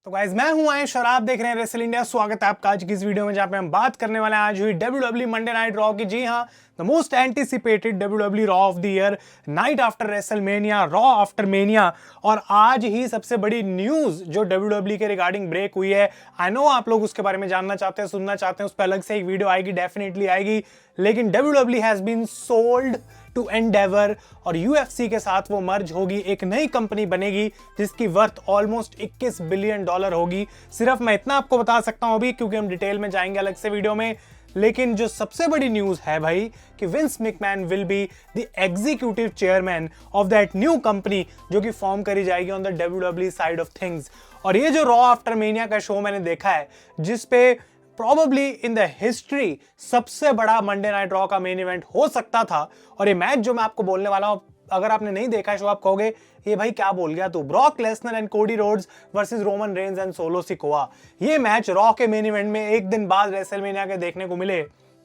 तो गाइज मैं हूं आयुष और आप देख रहे हैं रेसल इंडिया। स्वागत है आपका आज की इस वीडियो में जहां पे हम बात करने वाले हैं आज हुई WWE मंडे नाइट रॉ की। जी हां, the most anticipated WWE raw of the year, night after WrestleMania, raw after mania. और आज ही सबसे बड़ी न्यूज जो WWE के रिगार्डिंग ब्रेक हुई है। आई नो आप लोग उसके बारे में जानना चाहते हैं, सुनना चाहते हैं, उस पर अलग से एक वीडियो आएगी, डेफिनेटली आएगी। लेकिन WWE has been sold to Endeavor और UFC के साथ वो मर्ज होगी, एक नई कंपनी बनेगी जिसकी वर्थ ऑलमोस्ट 21 बिलियन डॉलर होगी। सिर्फ मैं इतना आपको बता सकता हूं अभी, क्योंकि हम डिटेल में जाएंगे अलग से वीडियो में। लेकिन जो सबसे बड़ी न्यूज है भाई कि Vince McMahon will be the executive chairman of that new company जो कि फॉर्म करी जाएगी on the WWE side of things. और ये जो रॉ आफ्टर मेनिया का शो मैंने देखा है, जिसपे प्रॉबली इन द हिस्ट्री सबसे बड़ा मंडे नाइट रॉ का मेन इवेंट हो सकता था। और ये मैच जो मैं आपको बोलने वाला हूं, अगर आपने नहीं देखा है शो, आप कहोगे ये भाई क्या बोल गया तू। Brock Lesnar and Cody Rhodes versus Roman Reigns and solo Sikoa. ये मैच रॉ के मेन इवेंट में एक दिन बाद रेसलमेनिया के देखने को मिले।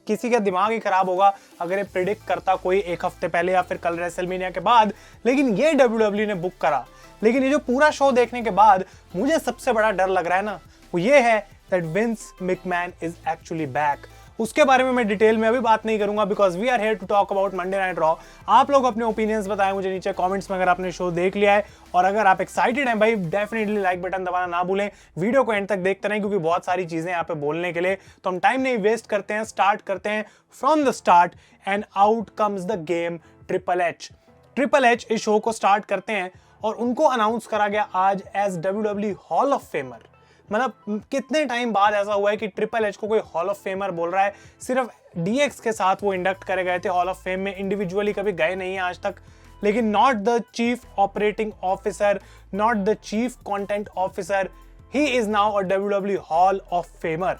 किसी का दिमाग ही खराब होगा अगर ये प्रिडिक्ट करता कोई एक हफ्ते पहले या फिर कल रेसलमेनिया के बाद। लेकिन ये WWE ने बुक करा। लेकिन ये जो पूरा शो देखने के बाद मुझे सबसे बड़ा डर लग रहा है ना, वो ये है that Vince McMahon is actually back। उसके बारे में मैं डिटेल में अभी बात नहीं करूंगा because we are here to talk about Monday Night Raw. आप लोग अपने ओपिनियंस बताएं मुझे नीचे कमेंट्स में अगर आपने शो देख लिया है। और अगर आप एक्साइटेड हैं भाई, डेफिनेटली लाइक बटन दबाना ना भूलें। वीडियो को एंड तक देखते रहें क्योंकि बहुत सारी चीजें यहाँ पे बोलने के लिए। तो हम टाइम नहीं वेस्ट करते हैं, स्टार्ट करते हैं from the start. And out comes the game Triple H इस शो को स्टार्ट करते हैं और उनको अनाउंस करा गया आज as WWE hall of famer. मतलब कितने टाइम बाद ऐसा हुआ है कि ट्रिपल एच को कोई हॉल ऑफ फेमर बोल रहा है। सिर्फ DX के साथ वो इंडक्ट करे गए थे हॉल ऑफ फेम में, इंडिविजुअली कभी गए नहीं है आज तक। लेकिन not the chief operating officer, not the chief content officer, he is now a WWE hall of femur.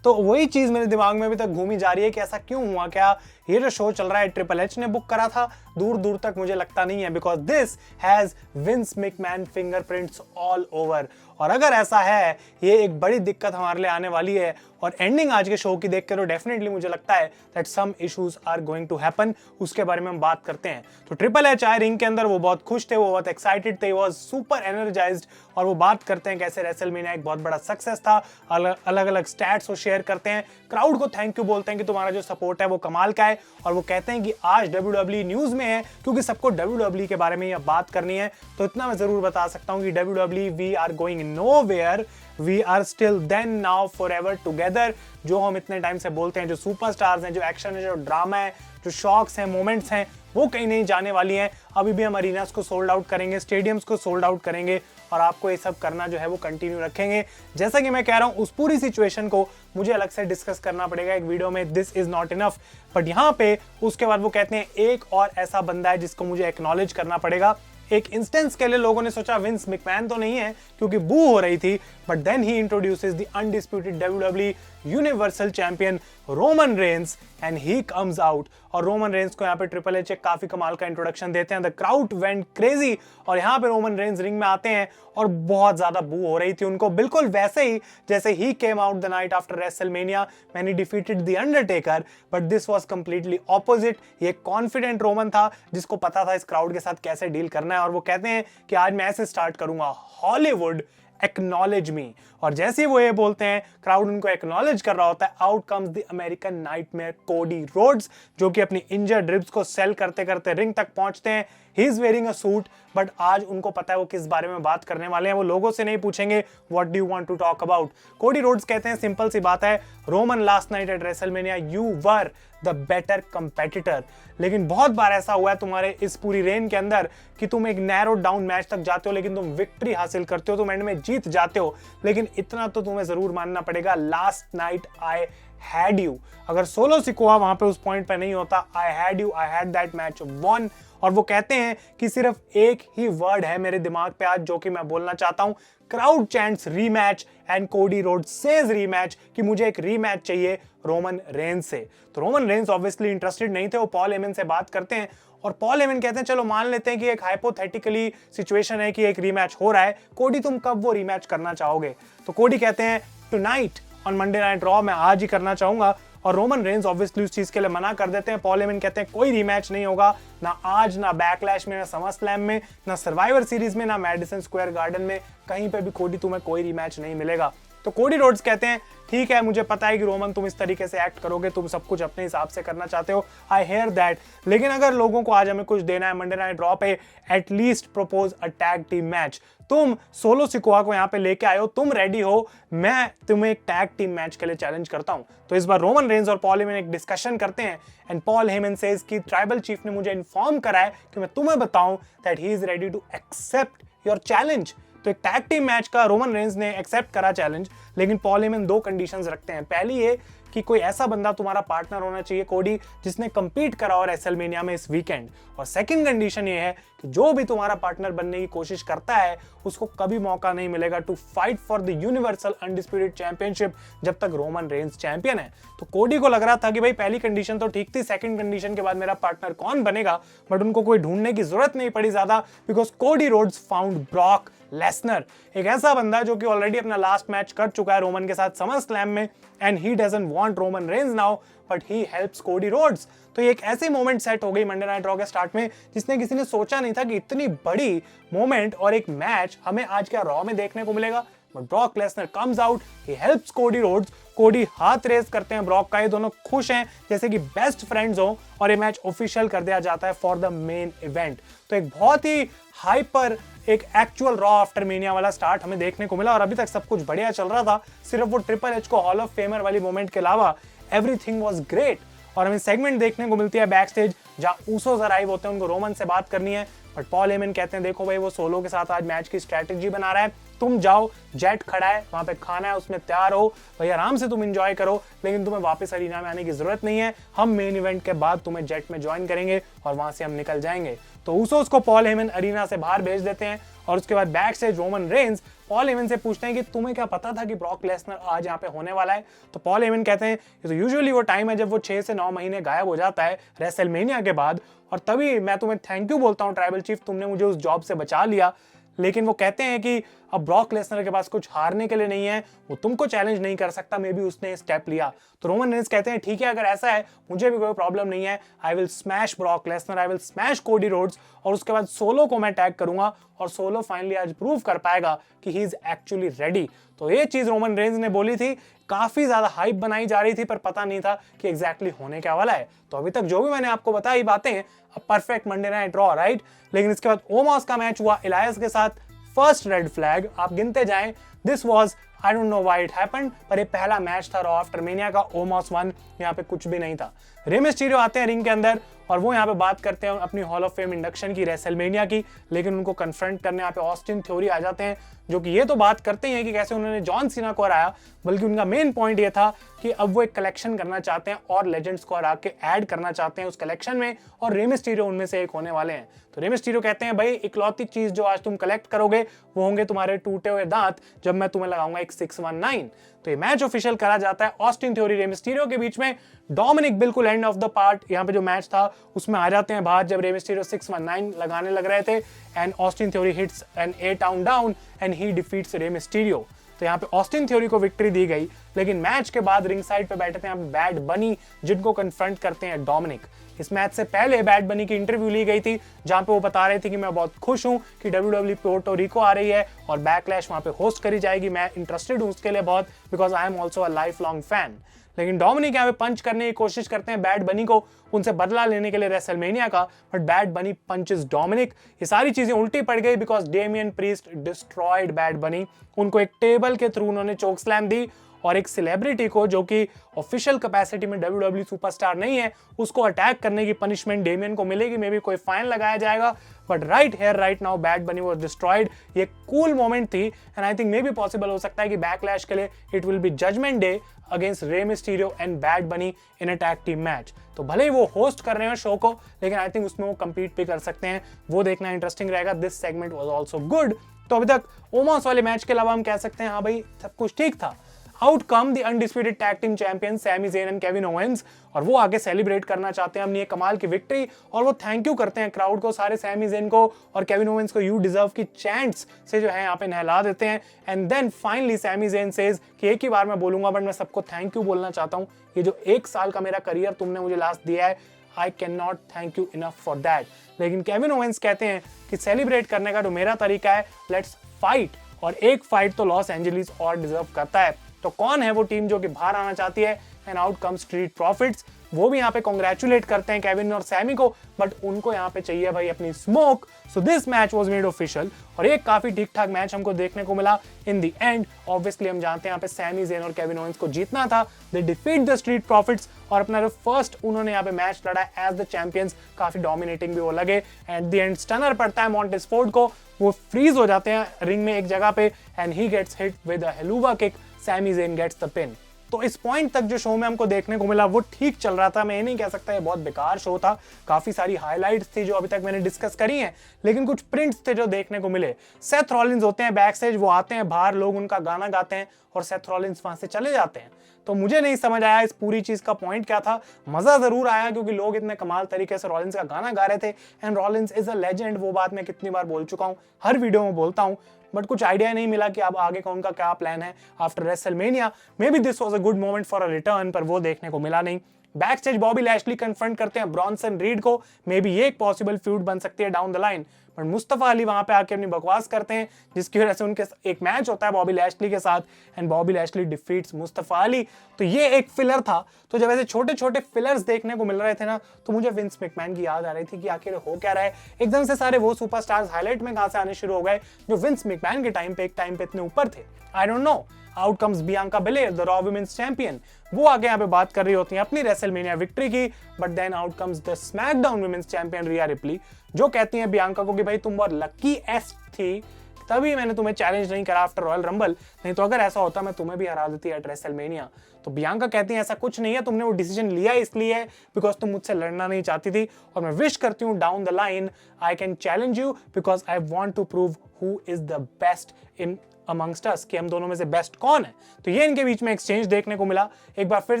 तो वही चीज मेरे दिमाग में अभी तक घूमी जा रही है कि ऐसा क्यों हुआ। क्या ये जो शो चल रहा है ट्रिपल एच ने बुक करा था? दूर दूर तक मुझे लगता नहीं है, because this has Vince McMahon fingerprints all over. और अगर ऐसा है, ये एक बड़ी दिक्कत हमारे लिए आने वाली है। और एंडिंग आज के शो की देख कर तो डेफिनेटली मुझे लगता है that some issues are going to happen. उसके बारे में हम बात करते हैं। तो ट्रिपल एच आए रिंग के अंदर, वो बहुत खुश थे, वो बहुत एक्साइटेड थे, वो सुपर एनर्जाइज्ड। और वो बात करते हैं कैसे रेसलमेनिया एक बहुत बड़ा सक्सेस था। अलग अलग स्टैट्स वो शेयर करते हैं, क्राउड को थैंक यू बोलते हैं कि तुम्हारा जो सपोर्ट है वो कमाल का है। और वो कहते हैं कि आज WWE न्यूज में है क्योंकि सबको WWE के बारे में ये बात करनी है। तो इतना मैं जरूर बता सकता हूं कि WWE we are going nowhere, we are still then now forever together. जो हम इतने टाइम से बोलते हैं, जो सुपरस्टार्स हैं, जो एक्शन है, जो ड्रामा है, जो शॉक्स हैं, मोमेंट्स हैं, वो कहीं नहीं जाने वाली हैं। अभी भी हम अरीनास को सोल्ड आउट करेंगे, स्टेडियम्स को सोल्ड आउट करेंगे और आपको ये सब करना जो है वो कंटिन्यू रखेंगे। जैसा कि मैं कह रहा हूं, उस पूरी सिचुएशन को मुझे अलग से डिस्कस करना पड़ेगा एक वीडियो में, this is not enough. But यहाँ पे उसके बाद वो कहते हैं एक और ऐसा बंदा है जिसको मुझे एक्नॉलेज करना पड़ेगा। एक इंस्टेंस के लिए लोगों ने सोचा विंस मैकमैन तो नहीं है क्योंकि बू हो रही थी, but then he introduces the undisputed WWE universal champion Roman Reigns and he comes out. और रोमन रेंस को यहाँ पे ट्रिपल एच एक काफी कमाल का इंट्रोडक्शन देते हैं। द क्राउड वेंट क्रेजी और यहाँ पे रोमन रेंस रिंग में आते हैं और बहुत ज्यादा बू हो रही थी उनको, बिल्कुल वैसे ही जैसे ही came out the night after WrestleMania when he defeated the Undertaker. But this was completely opposite. ये कॉन्फिडेंट रोमन था जिसको पता था इस क्राउड के साथ कैसे डील करना है। और वो कहते हैं कि आज मैं ऐसे स्टार्ट करूंगा, हॉलीवुड एक्नॉलेज मी। और जैसे ही वो ये बोलते हैं, क्राउड उनको एक्नॉलेज कर रहा होता है। Out comes the American nightmare Cody Rhodes, जो कि अपनी इंजर्ड रिब्स को सेल करते करते रिंग तक पहुंचते हैं। He is wearing a suit, but आज उनको पता है वो किस बारे में बात करने वाले हैं। वो लोगों से नहीं पूछेंगे what do you want to talk about. Cody Rhodes कहते हैं सिंपल सी बात है, Roman last night at WrestleMania you were the better competitor. लेकिन बहुत बार ऐसा हुआ है तुम्हारे इस पूरी रेन के अंदर कि तुम एक नैरो डाउन मैच तक जाते हो, लेकिन तुम विक्ट्री हासिल करते हो, तुम एंड में जीत जाते हो। लेकिन इतना तो तुम्हें जरूर मानना पड़ेगा, last night I had you. अगर सोलो सिकोआ वहां पे उस पॉइंट पे नहीं होता, I had you, I had that match won. और वो कहते हैं कि सिर्फ एक ही वर्ड है मेरे दिमाग पे आज जो कि मैं बोलना चाहता हूं, crowd chants rematch and Cody Rhodes says rematch, कि मुझे एक रीमैच चाहिए रोमन रेंस से। तो रोमन रेंस ऑब्वियसली इंटरेस्टेड नहीं थे, वो पॉल हेमन से बात करते हैं और पॉल हेमन कहते हैं चलो मान लेते हैं कि एक हाइपोथेटिकली सिचुएशन है कि एक रीमैच हो रहा है, कोडी तुम कब वो रीमैच करना चाहोगे? तो कोडी कहते हैं tonight on Monday Night raw, मैं आज ही करना चाहूंगा। और रोमन रेंज ऑब्वियसली उस चीज के लिए मना कर देते हैं। पॉल हेमन कहते हैं कोई रीमैच नहीं होगा, ना आज, ना बैकलैश में, ना समरस्लैम में, ना सर्वाइवर सीरीज में, ना मैडिसन स्क्वायर गार्डन में, कहीं पे भी कोडी तुम्हें कोई रीमैच नहीं मिलेगा। तो कोडी रोड्स कहते हैं ठीक है, मुझे पता है कि रोमन तुम इस तरीके से एक्ट करोगे, तुम सब कुछ अपने हिसाब से करना चाहते हो, आई हेयर दैट, लेकिन अगर लोगों को आज हमें कुछ देना है मंडे नाइट रॉ पे, एटलीस्ट प्रपोज अ टैग टीम मैच। तुम सोलो सिकोआ को यहाँ पे लेके आए हो, तुम रेडी हो, मैं तुम्हें एक टैग टीम मैच के लिए चैलेंज करता हूँ। तो इस बार रोमन रेंज और पॉल हेमन एक डिस्कशन करते हैं एंड पॉल हेमन सेज कि ट्राइबल चीफ ने मुझे इन्फॉर्म करा है कि मैं तुम्हें बताऊं that he is ready to accept your challenge. तो एक टैग टीम मैच का रोमन रेंज ने एक्सेप्ट करा चैलेंज, लेकिन पॉल हेमन दो कंडीशंस रखते हैं। पहली ये कि कोई ऐसा बंदा तुम्हारा पार्टनर होना चाहिए कोडी जिसने कंपीट करा और रेसलमेनिया में इस वीकेंड, और सेकंड कंडीशन ये है कि जो भी तुम्हारा पार्टनर बनने की कोशिश करता है उसको कभी मौका नहीं मिलेगा to fight for the universal undisputed championship जब तक रोमन रेंज चैंपियन है। तो कोडी को लग रहा था कि भाई पहली कंडीशन तो ठीक थी, सेकंड कंडीशन के बाद मेरा पार्टनर कौन बनेगा, बट उनको कोई ढूंढने की जरूरत नहीं पड़ी ज्यादा, because Cody Rhodes found Brock Lesnar, एक ऐसा बंदा जो कि ऑलरेडी अपना लास्ट मैच कर चुका है रोमन के साथ समर स्लैम में, and he doesn't want Roman Reigns now but he helps Cody Rhodes. तो ये एक ऐसी मोमेंट सेट हो गई मंडे नाइट रॉ के स्टार्ट में जिसने किसी ने सोचा नहीं था कि इतनी बड़ी मोमेंट और एक मैच हमें आज क्या रॉ में देखने को मिलेगा। But Brock Lesnar comes out, he helps Cody Rhodes, कोडी हाथ रेस करते हैं ब्रॉक का, ये दोनों खुश हैं जैसे कि बेस्ट फ्रेंड्स हो, और ये मैच ऑफिशियल कर दिया जाता है फॉर द मेन इवेंट। तो एक बहुत ही हाइपर, एक एक्चुअल रॉ आफ्टर मेनिया वाला स्टार्ट हमें देखने को मिला, और अभी तक सब कुछ बढ़िया चल रहा था, सिर्फ वो ट्रिपल एच को हॉल ऑफ फेमर वाली मोमेंट के अलावा एवरीथिंग वाज ग्रेट। और हमें सेगमेंट देखने को मिलती है बैक स्टेज जहां ऊसोस अराइव होते हैं, उनको रोमन से बात करनी है, बट पॉल हेमन कहते हैं देखो भाई वो सोलो के साथ आज मैच की स्ट्रैटेजी बना रहा है, तुम जाओ, जेट खड़ा है वहां पे, खाना है उसमें तैयार हो भाई, आराम से तुम एंजॉय करो, लेकिन तुम्हें वापस अरीना में आने की जरूरत नहीं है, हम मेन इवेंट के बाद तुम्हें जेट में ज्वाइन करेंगे और वहां से हम निकल जाएंगे। तो ऊसोस को पॉल हेमन अरीना से बाहर भेज देते हैं, और उसके बाद back stage Roman Reigns Paul Heyman से पूछते हैं कि तुम्हें क्या पता था कि ब्रॉक लेसनर आज यहाँ पे होने वाला है। तो पॉल हेमन कहते हैं तो यूजुअली वो टाइम है जब वो 6 से 9 महीने गायब हो जाता है रेसलमेनिया के बाद, और तभी मैं तुम्हें थैंक यू बोलता हूँ ट्राइबल चीफ, तुमने मुझे उस जॉब से बचा लिया। लेकिन वो कहते हैं कि अब ब्रॉक लेसनर के पास कुछ हारने के लिए नहीं है, वो तुमको चैलेंज नहीं कर सकता, मे बी उसने स्टेप लिया। तो रोमन रेंज कहते हैं ठीक है, अगर ऐसा है मुझे भी कोई प्रॉब्लम नहीं है, I will smash Brock Lesnar, I will smash Cody Rhodes, और उसके बाद सोलो को मैं टैग करूंगा, और सोलो फाइनली आज प्रूव कर पाएगा कि ही इज एक्चुअली रेडी। तो ये चीज रोमन रेंज ने बोली थी, काफी ज्यादा हाइप बनाई जा रही थी, पर पता नहीं था कि एग्जैक्टली होने क्या वाला है। तो अभी तक जो भी मैंने आपको बताई बातें, perfect Monday Night raw, right. लेकिन इसके बाद ओमॉस का मैच हुआ इलायस के साथ, फर्स्ट रेड फ्लैग, आप गिनते जाएं, this was I don't know why it happened, पर ये पहला मैच था रॉ आफ्टर मेनिया का, ओमॉस वन, यहाँ पे कुछ भी नहीं था। रे मिस्टीरियो आते हैं रिंग के अंदर और वो यहाँ पे बात करते हैं अपनी हॉल ऑफ फेम इंडक्शन की, रेसलमेनिया की, लेकिन उनको कन्फ्रंट करने यहाँ पे ऑस्टिन थ्योरी आ जाते हैं, जो कि ये तो बात करते हैं कि कैसे उन्होंने जॉन सीना को हराया, बल्कि उनका मेन पॉइंट ये था कि अब वो एक कलेक्शन करना चाहते हैं और लेजेंड्स को हरा के ऐड करना चाहते हैं उस कलेक्शन में, और रे मिस्टीरियो उनमें से एक होने वाले हैं। तो रे मिस्टीरियो कहते हैं भाई इकलौती चीज जो आज तुम कलेक्ट करोगे वो होंगे तुम्हारे टूटे हुए दांत, जब मैं तुम्हें लगाऊंगा एक 619। तो ये मैच ऑफिशियल करा जाता है ऑस्टिन थ्योरी रे मिस्टीरियो के बीच में। डोमिनिक बिल्कुल एंड ऑफ द पार्ट यहाँ पे जो मैच था उसमें आ जाते हैं बाहर, जब रे मिस्टीरियो 619 लगाने लग रहे थे, and Austin Theory hits an 8 count down and he defeats Rey Mysterio. तो यहाँ पे ऑस्टिन थ्योरी को विक्ट्री दी गई, लेकिन मैच के बाद रिंग साइड पे बैठे थे यहाँ बैड बनी, जिनको कन्फ्रंट करते हैं डोमिनिक। इस मैच से पहले बैड बनी की इंटरव्यू ली गई थी, जहां पे वो बता रहे थे कि मैं बहुत खुश हूं कि WWE पोर्टो रिको आ रही है और बैकलैश वहां पे होस्ट करी जाएगी, मैं इंटरेस्टेड हूं उसके लिए बहुत, because I am also a life long fan. लेकिन डोमिनिक यहाँ पे पंच करने की कोशिश करते हैं बैड बनी को, उनसे बदला लेने के लिए रेसलमेनिया का, बट बैड बनी पंचेस डोमिनिक। ये सारी चीजें उल्टी पड़ गई because Damien priest destroyed bad बनी, उनको एक टेबल के थ्रू उन्होंने चोक स्लैम दी, और एक सेलिब्रिटी को जो कि ऑफिशियल कैपेसिटी में WWE सुपरस्टार नहीं है, उसको अटैक करने की पनिशमेंट डेमियन को मिलेगी, मे बी कोई फाइन लगाया जाएगा, but right here right now Bad Bunny was destroyed. ये कूल मोमेंट थी, and I think maybe possible हो सकता है कि बैकलैश के लिए it will be Judgment Day against Rey Mysterio and Bad Bunny in a tag team match. तो भले ही वो होस्ट कर रहे हैं शो को, लेकिन आई थिंक उसमें वो compete भी कर सकते हैं, वो देखना इंटरेस्टिंग रहेगा। This segment was also good. तो अभी तक ओमॉस वाले मैच के अलावा हम कह सकते हैं हाँ भाई सब कुछ ठीक था। Out come the undisputed tag team champion Sami Zayn and Kevin Owens, और वो आगे सेलिब्रेट करना चाहते हैं अपनी एक कमाल की विक्ट्री, और वो थैंक यू करते हैं क्राउड को, सारे सैमी ज़ेन को और केविन ओवेंस को यू डिजर्व की चैंट्स से जो है यहाँ पे नहला देते हैं। And then finally Sami Zayn says कि एक ही बार मैं बोलूंगा बट मैं सबको थैंक यू बोलना चाहता हूँ, ये जो 1 साल का मेरा करियर तुमने मुझे लास्ट दिया है, I can not thank you enough for that. लेकिन केविन ओवेंस कहते हैं कि सेलिब्रेट करने का जो मेरा तरीका है, लेट्स फाइट, और एक फाइट तो लॉस एंजलिस और डिजर्व करता है। तो कौन है वो टीम जो कि बाहर आना चाहती है? And out come street profits. वो भी यहाँ पे कॉन्ग्रेचुलेट करते हैं केविन और सैमी को, बट उनको यहाँ पे चाहिए भाई अपनी smoke. So this match was made official, और एक काफी ठीक ठाक मैच हमको देखने को मिला। इन द एंड ऑब्वियसली हम जानते हैं यहाँ पे सैमी ज़ेन और केविन ओवेंस को जीतना था। दे डिफीट द स्ट्रीट प्रॉफिट्स, और अपना जो फर्स्ट उन्होंने यहाँ पे मैच लड़ा एज द चैंपियंस, काफी डोमिनेटिंग भी वो लगे। एट द एंड स्टनर पड़ता है मॉन्टेस फोर्ड को, वो फ्रीज हो जाते हैं रिंग में एक जगह पे, and he gets hit with a helluva kick, Sammy Zayn gets the pin. तो इस पॉइंट तक जो शो में हमको देखने को मिला वो ठीक चल रहा था। मैं ये नहीं कह सकता ये बहुत बेकार शो था, काफी सारी हाइलाइट्स थी जो अभी तक मैंने डिस्कस करी हैं, लेकिन कुछ प्रिंट्स थे जो देखने को मिले। सेथ रॉलिंस होते हैं बैक स्टेज, वो आते हैं बाहर, लोग उनका गाना गाते हैं और सेथ रॉलिंस वहां से चले जाते हैं। तो मुझे नहीं समझ आया इस पूरी चीज का पॉइंट क्या था। मजा जरूर आया क्योंकि लोग इतने कमाल तरीके से रॉलिंस का गाना गा रहे थे, and Rollins is a legend, वो बात मैं कितनी बार बोल चुका हूँ, हर वीडियो में बोलता हूँ। बट कुछ आइडिया नहीं मिला कि अब आगे का उनका क्या प्लान है after WrestleMania. May be this was a good moment for a return, पर वो देखने को मिला नहीं। Back stage Bobby Lashley confront करते हैं ब्रॉन्सन रीड को, मे बी ये एक पॉसिबल फ्यूड बन सकती है down the line, but Mustafa Ali वहां पे आके अपनी बकवास करते हैं, जिसकी वजह से उनके एक मैच होता है बॉबी लैशली के साथ, and Bobby Lashley defeats Mustafa Ali. तो ये एक फिलर था। तो जब ऐसे छोटे छोटे फिलर्स देखने को मिल रहे थे ना, तो मुझे विंस मैकमैन की याद आ रही थी कि आखिर हो क्या रहा है। एकदम से सारे वो सुपरस्टार्स हाईलाइट में कहां से आने शुरू हो गए जो विंस मैकमैन के टाइम पे एक टाइम पे इतने ऊपर थे। I don't know. Out comes Bianca Belair, the Raw women's champion. वो आगे यहाँ पे बात कर रही होती हैं अपनी रेसलमेनिया विक्ट्री की, but then out comes the SmackDown women's champion Rhea Ripley, जो कहती हैं बियांका को कि भाई तुम बहुत लकी एस थी, तभी मैंने तुम्हें चैलेंज नहीं करा आफ्टर रॉयल रंबल, नहीं तो अगर ऐसा होता मैं तुम्हें भी हरा देती एट रेसलमेनिया। तो बियांका कहती हैं ऐसा कुछ नहीं है, तुमने वो डिसीजन लिया इसलिए है बिकॉज तुम मुझसे लड़ना नहीं चाहती थी, और मैं विश करती हूँ down the line I can challenge you because I want to prove who is the best in amongst us, कि हम दोनों में से बेस्ट कौन है। तो ये इनके बीच में एक्सचेंज देखने को मिला। एक बार फिर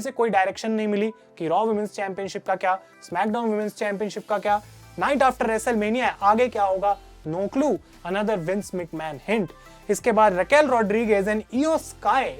से कोई डायरेक्शन नहीं मिली कि रॉ वुमेन्स चैंपियनशिप का क्या, स्मैकडाउन वुमेन्स चैंपियनशिप का क्या, नाइट आफ्टर रेसलमेनिया आगे क्या होगा, no clue. Another Vince McMahon hint. इसके बाद Raquel Rodriguez and Iyo Sky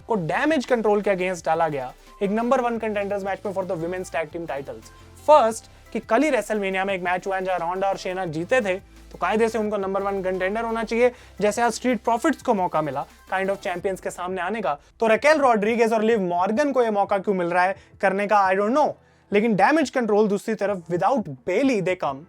को डैमेज कंट्रोल के अगेंस्ट डाला गया एक नंबर 1 कंटेंडर्स मैच में for the women's tag team titles. First कि कल ही रेसलमेनिया में एक मैच हुआ है जहां रोंडा और शेना जीते थे, तो कायदे से उनको नंबर 1 कंटेंडर होना चाहिए, जैसे आज स्ट्रीट प्रॉफिट्स को मौका मिला काइंड ऑफ चैंपियंस के सामने आने का। तो रकेल रॉड्रिगेज और लिव मॉर्गन को यह मौका क्यों मिल रहा है करने का, आई डोंट नो। लेकिन डैमेज कंट्रोल दूसरी तरफ विदाउट बेली दे कम,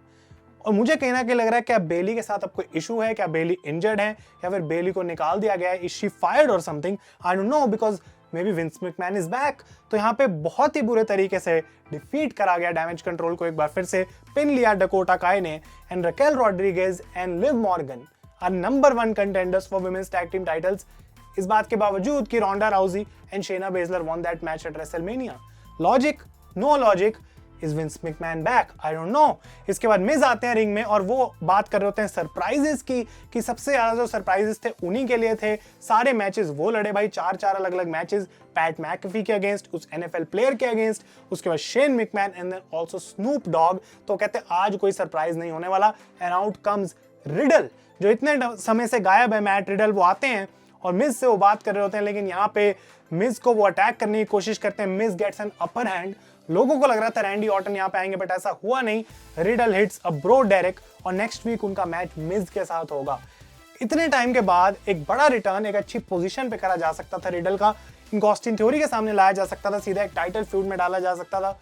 और मुझे कहीं ना कहीं लग रहा है क्या बेली के साथ अब कोई इशू है, क्या बेली इंजर्ड है, या फिर बेली को निकाल दिया गया है, इज शी फायर्ड और something, I don't no, because may be Vince McMahon is back. तो यहाँ पे बहुत ही बुरे तरीके से डिफीट करा गया डैमेज कंट्रोल को, एक बार फिर से पिन लिया डकोटा काय ने, and Raquel Rodriguez and Liv Morgan are number 1 contenders for women's tag team titles, इस बात के बावजूद कि Ronda Rousey and Shayna Baszler won that match at WrestleMania. Logic, no logic, is Vince McMahon back, I don't know. इसके बाद मिज आते हैं ring में और वो बात कर रहे होते हैं सरप्राइजेस की, कि सबसे ज्यादा जो सरप्राइजेस थे उन्हीं के लिए थे। सारे मैचेस वो लड़े भाई, 4 अलग अलग मैचेस, पैट मैकफी के अगेंस्ट, उस NFL प्लेयर के अगेंस्ट, उसके बाद Shane McMahon and then also Snoop Dogg. तो कहते आज कोई सरप्राइज नहीं होने वाला, एंड आउट कम्स रिडल, जो इतने समय से गायब है मैट रिडल। वो आते हैं और मिज से वो बात कर रहे होते हैं, लेकिन यहाँ पे मिज को वो अटैक करने की कोशिश करते हैं। मिज गेट्स एन अपर हैंड। लोगों को लग रहा था रैंडी ऑर्टन यहाँ पे आएंगे, बट ऐसा हुआ नहीं। Riddle hits a bro Derek, और नेक्स्ट वीक उनका मैच मिज के साथ होगा। इतने टाइम के बाद एक बड़ा रिटर्न एक अच्छी पोजीशन पे करा जा सकता था रिडल का, इनको ऑस्टिन थ्योरी के सामने लाया जा सकता था, सीधा एक टाइटल फ्यूड में डाला जा सकता था,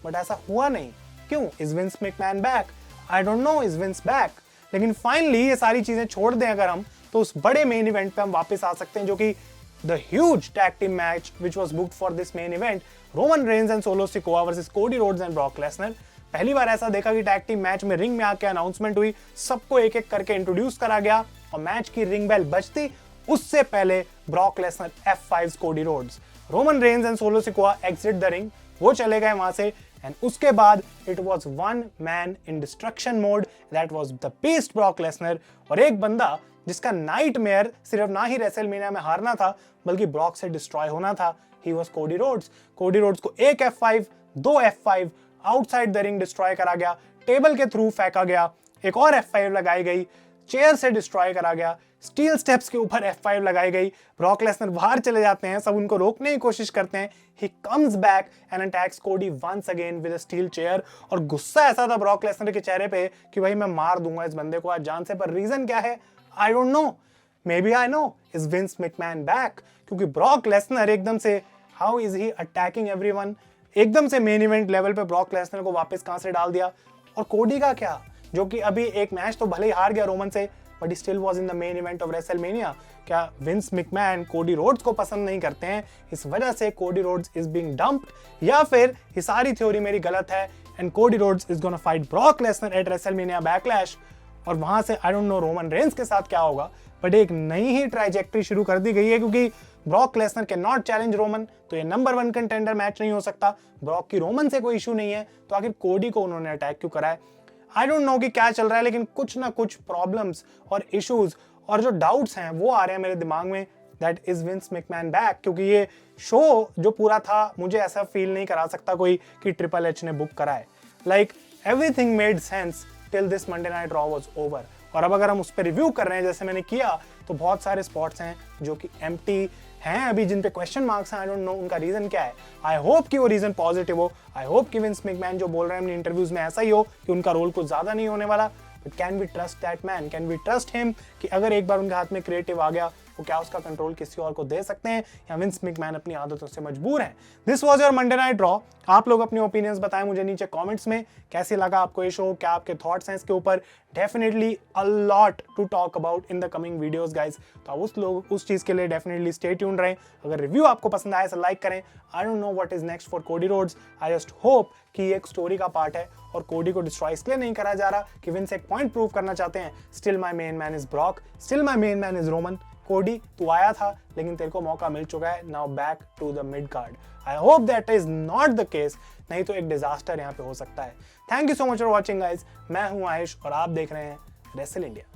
बट ऐसा हुआ नहीं। क्यों? Is Vince McMahon back? I don't know, is Vince back. लेकिन फाइनली ये सारी चीजें छोड़ दें अगर हम, तो उस बड़े मेन इवेंट पे हम वापस आ सकते हैं, जो कि the huge tag team match which was booked for this main event, Roman Reigns and Solo Sikoa versus Cody Rhodes and Brock Lesnar। पहली बार ऐसा देखा कि टैग टीम मैच में रिंग में आके अनाउंसमेंट हुई, सबको एक एक करके इंट्रोड्यूस करा गया, और मैच की रिंग बेल बजती उससे पहले Brock Lesnar F5 Cody Rhodes, Roman Reigns and solo Sikoa exit the ring, वो चले गए वहां से, एंड उसके बाद it was 1 man in destruction mode, that was the beast Brock Lesnar. और एक बंदा जिसका नाइटमेयर सिर्फ ना ही रेसलमेनिया में हारना था बल्कि ब्रॉक से डिस्ट्रॉय होना था। He was Cody Rhodes. Cody Rhodes को एक F5, 2 F5 outside the ring destroy करा गया, टेबल के थ्रू फेंका गया, एक और F5 लगाई गई, चेयर से डिस्ट्रॉय करा गया, स्टील स्टेप्स के ऊपर F5 लगाई गई। ब्रॉक लेसनर बाहर चले जाते हैं, सब उनको रोकने की कोशिश करते हैं। He comes back and attacks Cody once again with a steel chair. और गुस्सा ऐसा था ब्रॉक लेसनर के चेहरे पे कि भाई मैं मार दूंगा इस बंदे को आज जान से। पर रीजन क्या है I don't know, maybe I know, is Vince McMahon back? क्योंकि ब्रॉक लेसनर एकदम से, how is he attacking everyone, एकदम से मेन इवेंट लेवल पे ब्रॉक लेसनर को वापस कहां से डाल दिया। और कोडी का क्या, जो कि अभी एक मैच तो भले ही हार गया रोमन से, but he still was in the main event of WrestleMania. क्या विंस मैकमैन कोडी रोड्स को पसंद नहीं करते हैं, इस वजह से Cody Rhodes is being dumped? या फिर ये सारी थ्योरी मेरी गलत है and Cody Rhodes is gonna fight Brock Lesnar eight WrestleMania backlash, और वहां से आई डोंट नो रोमन रेंस के साथ क्या होगा, बट एक नई ही ट्राइजेक्टरी शुरू कर दी गई है। क्योंकि Brock Lesnar can not challenge Roman, तो ये नंबर 1 कंटेंडर मैच नहीं हो सकता। ब्रॉक की रोमन से कोई इशू नहीं है, तो आखिर कोडी को उन्होंने अटैक क्यों करा है? आई डोंट नो कि क्या चल रहा है, लेकिन कुछ ना कुछ प्रॉब्लम्स और इश्यूज और जो डाउट्स हैं वो आ रहे हैं मेरे दिमाग में, that is Vince McMahon back. क्योंकि ये शो जो पूरा था मुझे ऐसा फील नहीं करा सकता कोई कि ट्रिपल एच ने बुक करा है। Like everything made sense till this Monday Night raw was over. और अब अगर हम उस पर रिव्यू कर रहे हैं जैसे मैंने किया, तो बहुत सारे स्पॉट्स हैं जो कि एम्प्टी हैं अभी, जिन पे क्वेश्चन मार्क्स हैं। आई डोंट नो उनका रीजन क्या है। आई होप कि वो रीजन पॉजिटिव हो। आई होप कि विंस मैकमैन जो बोल रहे हैं अपनी इंटरव्यूज में ऐसा ही हो कि उनका रोल कुछ ज्यादा नहीं होने वाला। But can we trust that man? Can we trust him कि अगर एक बार उनके हाथ में क्रिएटिव आ गया, वो क्या उसका कंट्रोल किसी और को दे सकते हैं, या विंस मैकमैन अपनी आदतों से मजबूर हैं? This was your Monday Night Raw. आप लोग अपने ओपिनियंस बताएं मुझे नीचे कमेंट्स में, कैसे लगा आपको ये शो, क्या आपके थॉट्स हैं इसके ऊपर। Definitely a lot to talk about in the coming videos guys, तो आप उस चीज के लिए डेफिनेटली स्टे ट्यून्ड रहें। अगर रिव्यू आपको पसंद आया तो लाइक करें। आई don't know what is next for Cody Rhodes. I just hope कि ये एक स्टोरी का पार्ट है और कोडी को डिस्ट्रॉय इसलिए नहीं करा जा रहा कि विंस एक पॉइंट प्रूव करना चाहते हैं, still my main man is Brock, still my main man is Roman. कोडी तू आया था लेकिन तेरे को मौका मिल चुका है, now back to the mid card. I hope that is not the case, नहीं तो एक डिजास्टर यहाँ पे हो सकता है। Thank you so much for watching guys. मैं हूँ आयुष और आप देख रहे हैं रेसल इंडिया।